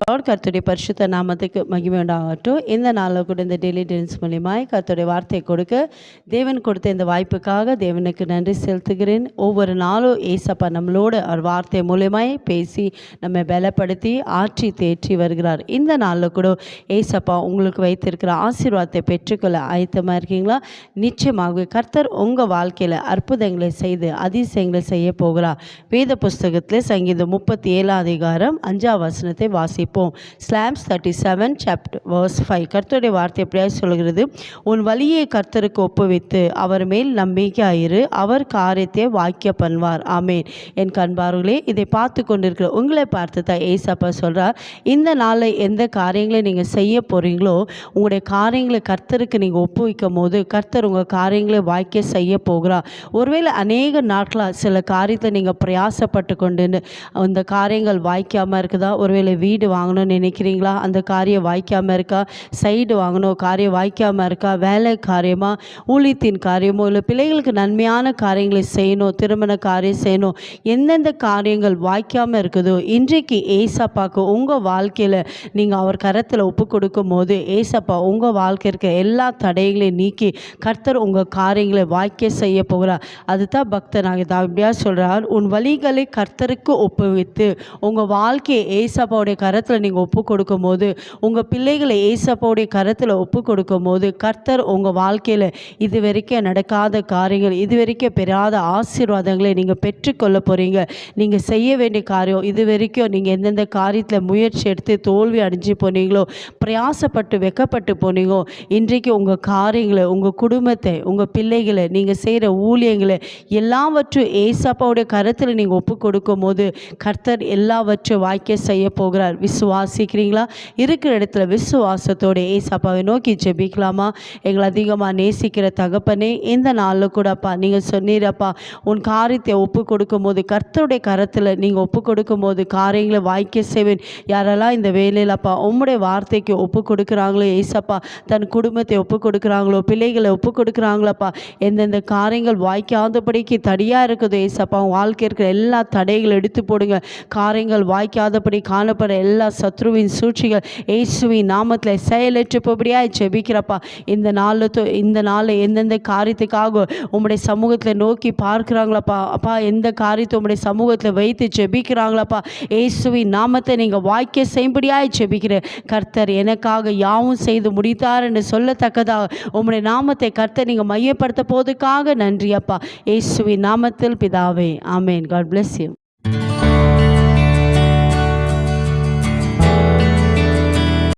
கர்த்தருடைய பரிசுத்த நாமத்துக்கு மகிமை உண்டாகட்டும். இந்த நாளில் கூட இந்த டெய்லி டென்ஸ் மூலியமாய் கர்த்தருடைய வார்த்தையை கொடுக்க தேவன் கொடுத்த இந்த வாய்ப்புக்காக தேவனுக்கு நன்றி செலுத்துகிறேன். ஒவ்வொரு நாளும் ஏசப்பா நம்மளோட ஒரு வார்த்தை மூலியமாய் பேசி நம்ம பலப்படுத்தி ஆற்றி தேற்றி வருகிறார். இந்த நாளில் கூட ஏசப்பா உங்களுக்கு வைத்திருக்கிற ஆசீர்வாதத்தை பெற்றுக்கொள்ள ஆயத்தமாக இருக்கீங்களா? நிச்சயமாகவே கர்த்தர் உங்கள் வாழ்க்கையில் அற்புதங்களை செய்து அதிசயங்களை செய்ய போகிறார். வேத புஸ்தகத்தில் சங்கீதம் 37 அதிகாரம் 5 வசனத்தை வாசிப்போம். Psalms 37 chapter verse 5. கர்த்தருடைய வார்த்தை எப்படியா சொல்கிறது? உன் வழியை கர்த்தருக்கு ஒப்புவித்து அவர் மேல் நம்பிக்கையாயிரு, அவர் காரியத்தை வாய்க்க பண்ணுவார். ஆமேன். என் கண்பார்களே, இதை பார்த்து கொண்டிருக்கிற உங்களை பார்த்து தான் ஏசப்பா சொல்கிறார், இந்த நாளில் எந்த காரியங்களை நீங்கள் செய்ய போகிறீங்களோ உங்களுடைய காரியங்களை கர்த்தருக்கு நீங்கள் ஒப்புவிக்கும் போது கர்த்தர் உங்கள் காரியங்களை வாய்க்க செய்ய போகிறார். ஒருவேளை அநேக நாட்களாக சில காரியத்தை நீங்கள் பிரயாசப்பட்டு கொண்டு அந்த காரியங்கள் வாய்க்காமல் இருக்குதா? ஒருவேளை வீடு வாங்கணும்னு நினைக்கிறீங்களா? அந்த காரியம் வாய்க்காமல் இருக்கா? சைடு வாங்கணும், காரியம் வாய்க்காமல் இருக்கா? வேலை காரியமாக, ஊழியத்தின் காரியமோ, இல்லை பிள்ளைகளுக்கு நன்மையான காரியங்களை செய்யணும், திருமண காரியம் செய்யணும், எந்தெந்த காரியங்கள் வாய்க்காமல் இருக்குதோ இன்றைக்கு ஏசப்பாக்கு உங்கள் வாழ்க்கையில் நீங்கள் அவர் கரத்தில் ஒப்பு கொடுக்கும் போது ஏசப்பா உங்கள் வாழ்க்கை இருக்க எல்லா தடைகளையும் நீக்கி கர்த்தர் உங்கள் காரியங்களை வாய்க்க செய்ய போகிறார். அதுதான் பக்தனாக தாவியா சொல்கிறார், உன் வழிகளை கர்த்தருக்கு ஒப்புவித்து உங்கள் வாழ்க்கையை ஏசப்பாவுடைய கரத்தில் நீங்கள் ஒப்பு கொடுக்கும் போது, உங்கள் பிள்ளைகளை ஏசப்பாவுடைய கரத்தில் ஒப்பு கொடுக்கும் போது கர்த்தர் உங்கள் வாழ்க்கையில் இது வரைக்கும் நடக்காத காரியங்கள், இது வரைக்கும் பெறாத ஆசீர்வாதங்களை நீங்கள் பெற்றுக்கொள்ள போகிறீங்க. நீங்கள் செய்ய வேண்டிய காரியம், இது வரைக்கும் நீங்கள் எந்தெந்த காரியத்தில் முயற்சி எடுத்து தோல்வி அடைஞ்சு போனீங்களோ, பிரயாசப்பட்டு வெக்கப்பட்டு போனீங்களோ, இன்றைக்கு உங்கள் காரியங்களை, உங்கள் குடும்பத்தை, உங்கள் பிள்ளைகளை, நீங்கள் செய்கிற ஊழியங்களை எல்லாவற்றும் ஏசப்பாவுடைய கரத்தில் நீங்கள் ஒப்பு கொடுக்கும் போது கர்த்தர் எல்லாவற்றும் வாய்க்க செய்ய போகிறார். விசுவாசிக்கிறீங்களா? இருக்கிற இடத்துல விசுவாசத்தோட ஏசப்பாவை நோக்கி ஜெபிக்கலாமா? எங்களை அதிகமாக நேசிக்கிற தகப்பனே, இந்த நாளில் கூடப்பா நீங்கள் சொன்னீரப்பா, உன் காரியத்தை ஒப்பு கொடுக்கும் போது கர்த்தருடைய கரத்தில் நீங்கள் ஒப்பு கொடுக்கும் போது காரியங்களை வாய்க்க செய்வேன். யாரெல்லாம் இந்த வேலையிலப்பா உம்முடைய வார்த்தைக்கு ஒப்பு கொடுக்குறாங்களோ ஏசப்பா, தன் குடும்பத்தை ஒப்பு கொடுக்குறாங்களோ, பிள்ளைகளை ஒப்பு கொடுக்குறாங்களப்பா, எந்தெந்த காரியங்கள் வாய்க்காதபடிக்கு தடியாக இருக்குதோ ஏசப்பா, வாழ்க்கை இருக்கிற எல்லா தடைகளை எடுத்து போடுங்க. காரியங்கள் வாய்க்காதபடி காணப்பட எல்லா சத்ருவின் சூழ்ச்சிகள் இயேசுவின் நாமத்தில் செயலற்று போபடியாக ஜெபிக்கிறப்பா. இந்த நாளில் எந்தெந்த காரியத்துக்காக உம்முடைய சமூகத்தில் நோக்கி பார்க்குறாங்களப்பா, அப்பா எந்த காரியத்தை உம்முடைய சமூகத்தில் வைத்து ஜெபிக்கிறாங்களப்பா, இயேசுவின் நாமத்தை நீங்கள் வாய்க்க செய்யும்படியாக ஜெபிக்கிறேன். கர்த்தர் எனக்காக யாவும் செய்து முடித்தார் என்று சொல்லத்தக்கதாக உம்முடைய நாமத்தை கர்த்தர் நீங்கள் மையப்படுத்த போதுக்காக நன்றி அப்பா, இயேசுவின் நாமத்தில் பிதாவே. ஆமேன். God bless you.